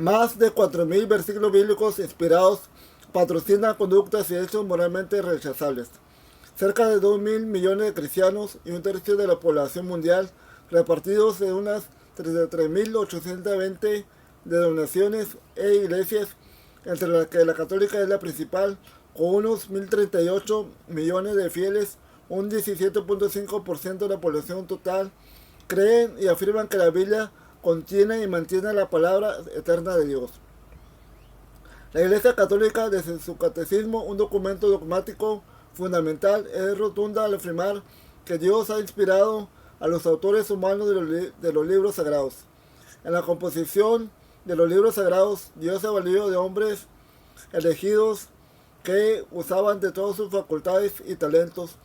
Más de 4.000 versículos bíblicos inspirados patrocinan conductas y hechos moralmente rechazables. Cerca de 2.000 millones de cristianos y un tercio de la población mundial, repartidos en unas 33.820 denominaciones e iglesias, entre las que la católica es la principal, con unos 1.038 millones de fieles, un 17.5% de la población total, creen y afirman que la Biblia contiene y mantiene la palabra eterna de Dios. La Iglesia Católica, desde su catecismo, un documento dogmático fundamental, es rotunda al afirmar que Dios ha inspirado a los autores humanos de los libros sagrados. En la composición de los libros sagrados, Dios se valió de hombres elegidos que usaban de todas sus facultades y talentos,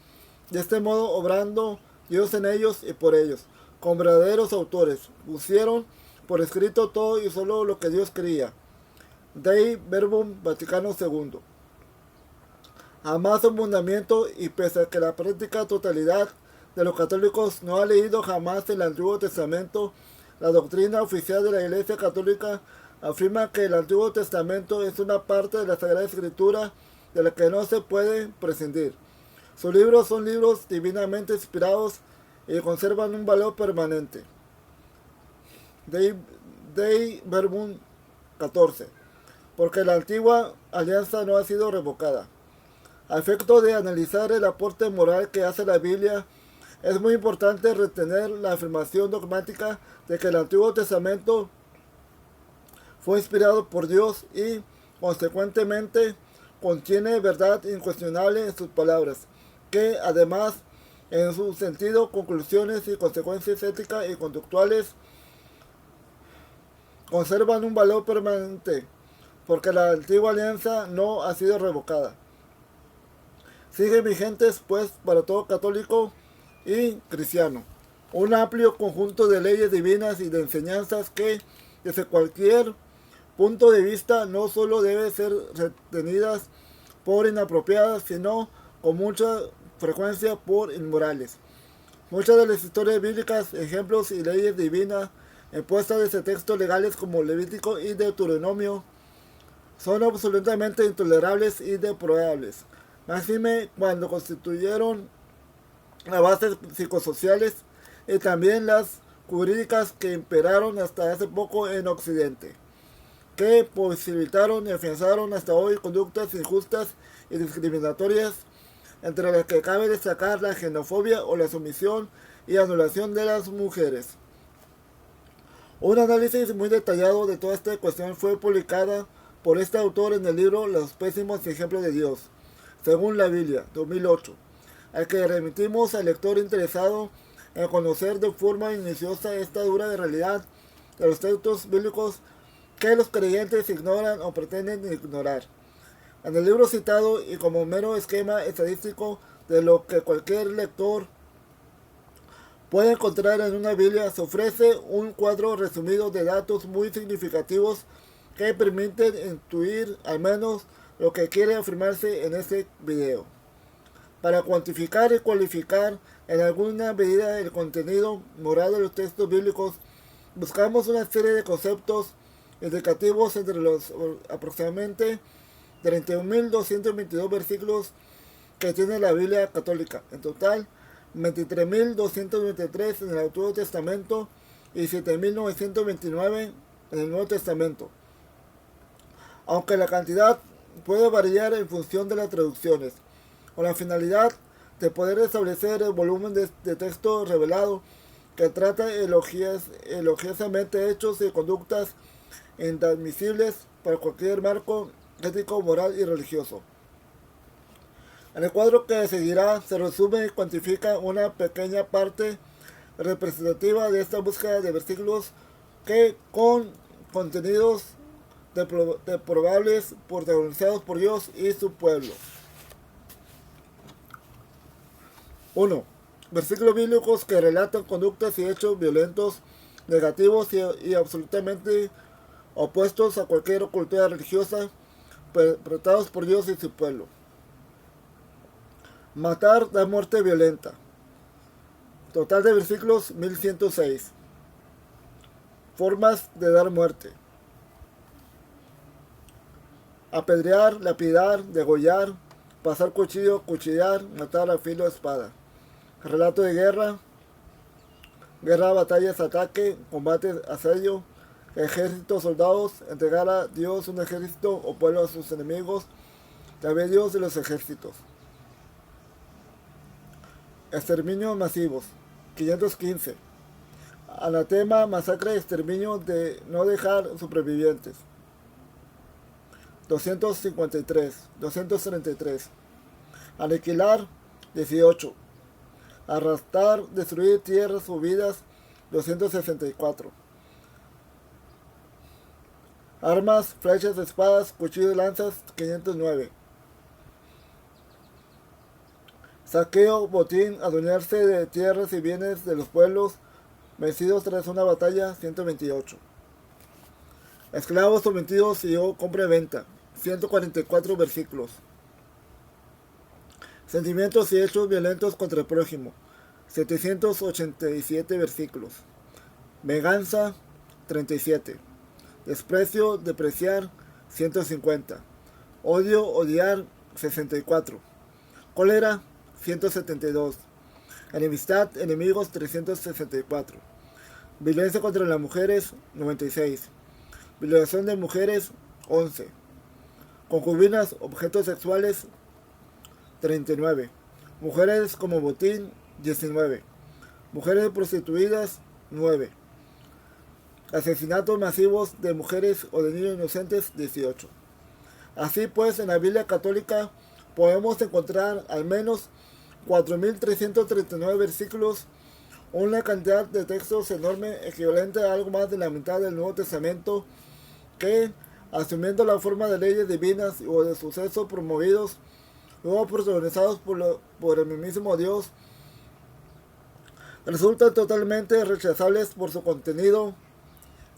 de este modo obrando Dios en ellos y por ellos, con verdaderos autores. Pusieron por escrito todo y solo lo que Dios quería. Dei Verbum Vaticano II. Jamás un mandamiento, y pese a que la práctica totalidad de los católicos no ha leído jamás el Antiguo Testamento, la doctrina oficial de la Iglesia Católica afirma que el Antiguo Testamento es una parte de la Sagrada Escritura de la que no se puede prescindir. Sus libros son libros divinamente inspirados y conservan un valor permanente. Dei Verbum 14. Porque la antigua alianza no ha sido revocada. A efecto de analizar el aporte moral que hace la Biblia, es muy importante retener la afirmación dogmática de que el Antiguo Testamento fue inspirado por Dios y, consecuentemente, contiene verdad incuestionable en sus palabras, que además, en su sentido, conclusiones y consecuencias éticas y conductuales conservan un valor permanente, porque la antigua alianza no ha sido revocada. Siguen vigentes, pues, para todo católico y cristiano, un amplio conjunto de leyes divinas y de enseñanzas que, desde cualquier punto de vista, no solo deben ser retenidas por inapropiadas, sino con mucha frecuencia por inmorales. Muchas de las historias bíblicas, ejemplos y leyes divinas impuestas desde textos legales como Levítico y Deuteronomio son absolutamente intolerables y deplorables, máxime cuando constituyeron las bases psicosociales y también las jurídicas que imperaron hasta hace poco en Occidente, que posibilitaron y afianzaron hasta hoy conductas injustas y discriminatorias, entre las que cabe destacar la xenofobia o la sumisión y anulación de las mujeres. Un análisis muy detallado de toda esta cuestión fue publicada por este autor en el libro Los pésimos ejemplos de Dios, según la Biblia, 2008, al que remitimos al lector interesado en conocer de forma minuciosa esta dura realidad de los textos bíblicos que los creyentes ignoran o pretenden ignorar. En el libro citado, y como mero esquema estadístico de lo que cualquier lector puede encontrar en una Biblia, se ofrece un cuadro resumido de datos muy significativos que permiten intuir al menos lo que quiere afirmarse en este video. Para cuantificar y cualificar en alguna medida el contenido moral de los textos bíblicos, buscamos una serie de conceptos indicativos entre los aproximadamente 31.222 versículos que tiene la Biblia católica. En total, 23.223 en el Antiguo Testamento y 7.929 en el Nuevo Testamento. Aunque la cantidad puede variar en función de las traducciones, con la finalidad de poder establecer el volumen de texto revelado que trata elogiosamente hechos y conductas inadmisibles para cualquier marco ético, moral y religioso. En el cuadro que seguirá se resume y cuantifica una pequeña parte representativa de esta búsqueda de versículos que con contenidos deprobables protagonizados por Dios y su pueblo. 1. Versículos bíblicos que relatan conductas y hechos violentos, negativos y absolutamente opuestos a cualquier cultura religiosa, perpetrados por Dios y su pueblo. Matar da muerte violenta. Total de versículos 1106. Formas de dar muerte. apedrear, lapidar, degollar, pasar cuchillo, cuchillar, matar a filo de espada. Relato de guerra, guerra, batallas, ataque, combate, asedio, ejércitos, soldados, entregar a Dios un ejército o pueblo a sus enemigos, también Dios de los ejércitos. Exterminios masivos, 515. Anatema, masacre, exterminio de no dejar supervivientes. 233. Aniquilar, 18. Arrastrar, destruir tierras o vidas, 264. Armas, flechas, espadas, cuchillos y lanzas, 509. Saqueo, botín, adueñarse de tierras y bienes de los pueblos vencidos tras una batalla, 128. Esclavos sometidos y o compra y venta, 144 versículos. Sentimientos y hechos violentos contra el prójimo, 787 versículos. Venganza, 37. Desprecio, depreciar, 150. Odio, odiar, 64. Cólera, 172. Enemistad, enemigos, 364. Violencia contra las mujeres, 96. Violación de mujeres, 11. Concubinas, objetos sexuales, 39. Mujeres como botín, 19. Mujeres prostituidas, 9. Asesinatos masivos de mujeres o de niños inocentes, 18. Así pues, en la Biblia católica podemos encontrar al menos 4.339 versículos, una cantidad de textos enorme, equivalente a algo más de la mitad del Nuevo Testamento, que, asumiendo la forma de leyes divinas o de sucesos promovidos, luego protagonizados por el mismo Dios, resultan totalmente rechazables por su contenido,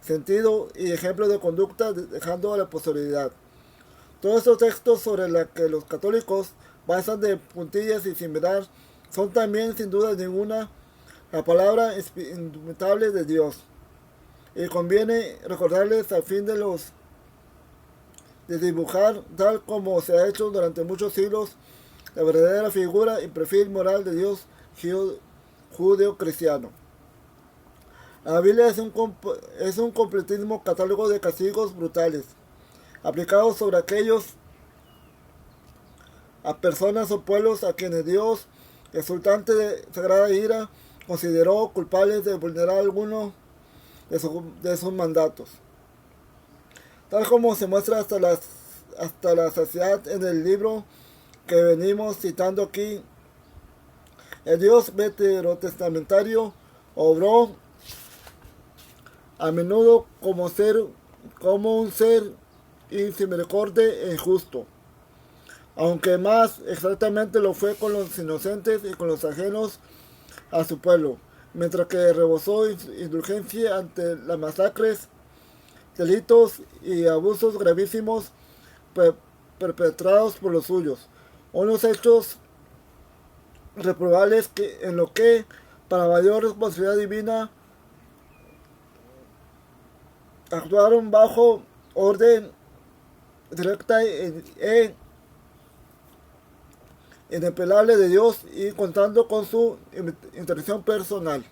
sentido y ejemplo de conducta, dejando a la posterioridad. Todos estos textos sobre los que los católicos basan de puntillas y sin mirar son también, sin duda ninguna, la palabra indubitable de Dios. Y conviene recordarles a fin de dibujar, tal como se ha hecho durante muchos siglos, la verdadera figura y perfil moral de Dios judeo-cristiano. La Biblia es un completísimo catálogo de castigos brutales, aplicados sobre aquellos a personas o pueblos a quienes Dios, exultante de sagrada ira, consideró culpables de vulnerar alguno de sus mandatos. Tal como se muestra hasta la saciedad en el libro que venimos citando aquí, el Dios veterotestamentario obró a menudo como un ser inmisericordia e injusto, aunque más exactamente lo fue con los inocentes y con los ajenos a su pueblo, mientras que rebosó indulgencia ante las masacres, delitos y abusos gravísimos perpetrados por los suyos, unos hechos reprobables en lo que, para mayor responsabilidad divina, actuaron bajo orden directa e inapelable de Dios y contando con su intervención personal.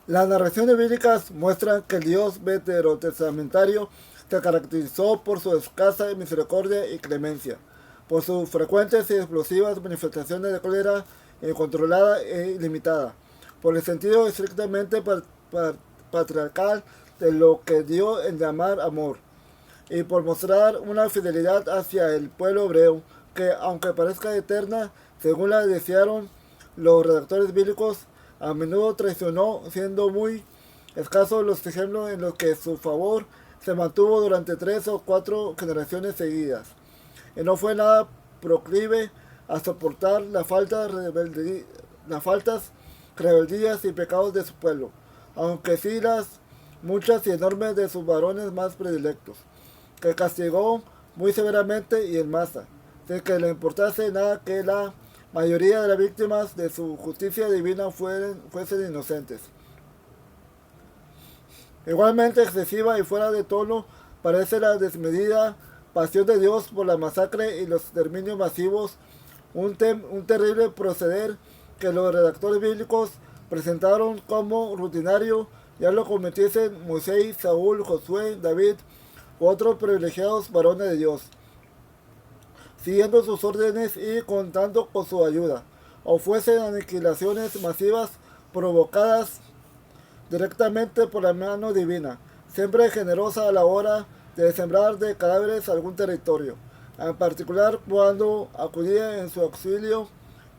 Las narraciones bíblicas muestran que el Dios veterotestamentario se caracterizó por su escasa misericordia y clemencia, por sus frecuentes y explosivas manifestaciones de cólera incontrolada e ilimitada, por el sentido estrictamente patriarcal de lo que dio en llamar amor, y por mostrar una fidelidad hacia el pueblo hebreo que, aunque parezca eterna, según la desearon los redactores bíblicos, a menudo traicionó, siendo muy escasos los ejemplos en los que su favor se mantuvo durante 3 o 4 generaciones seguidas, y no fue nada proclive a soportar las faltas, rebeldías y pecados de su pueblo, aunque sí las muchas y enormes de sus varones más predilectos, que castigó muy severamente y en masa, sin que le importase nada que la mayoría de las víctimas de su justicia divina fuesen inocentes. Igualmente excesiva y fuera de tono parece la desmedida pasión de Dios por la masacre y los exterminios masivos, un terrible proceder que los redactores bíblicos presentaron como rutinario, ya lo cometiesen Moisés, Saúl, Josué, David u otros privilegiados varones de Dios, siguiendo sus órdenes y contando con su ayuda, o fuesen aniquilaciones masivas provocadas directamente por la mano divina, siempre generosa a la hora de sembrar de cadáveres algún territorio, en particular cuando acudía en su auxilio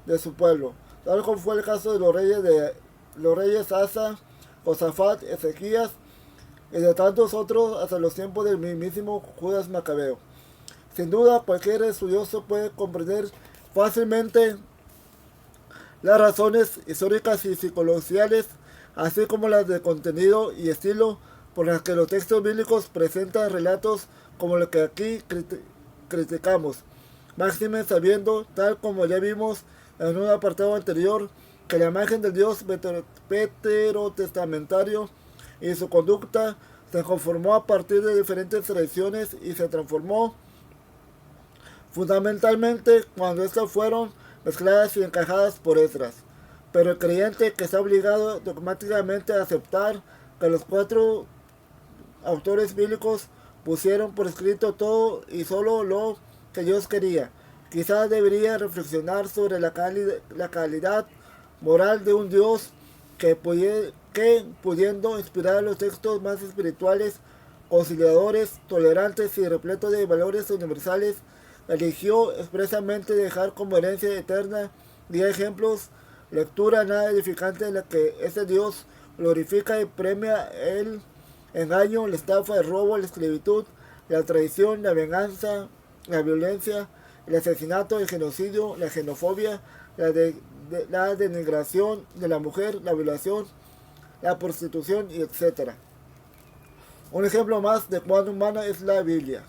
de su pueblo, tal como fue el caso de los reyes Asa, Josafat, Ezequías y de tantos otros hasta los tiempos del mismísimo Judas Macabeo. Sin duda, cualquier estudioso puede comprender fácilmente las razones históricas y psicosociales, así como las de contenido y estilo, por las que los textos bíblicos presentan relatos como los que aquí criticamos, máxime sabiendo, tal como ya vimos en un apartado anterior, que la imagen del Dios veterotestamentario y su conducta se conformó a partir de diferentes tradiciones y se transformó fundamentalmente cuando estas fueron mezcladas y encajadas por Esdras. Pero el creyente que está obligado dogmáticamente a aceptar que los 4 autores bíblicos pusieron por escrito todo y solo lo que Dios quería, quizás debería reflexionar sobre la calidad moral de un Dios que pudiendo inspirar los textos más espirituales, conciliadores, tolerantes y repletos de valores universales, eligió expresamente dejar como herencia eterna 10 ejemplos, lectura nada edificante en la que ese Dios glorifica y premia el engaño, la estafa, el robo, la esclavitud, la traición, la venganza, la violencia, el asesinato, el genocidio, la xenofobia, la denigración de la mujer, la violación, la prostitución y etc. Un ejemplo más de cuán humana es la Biblia.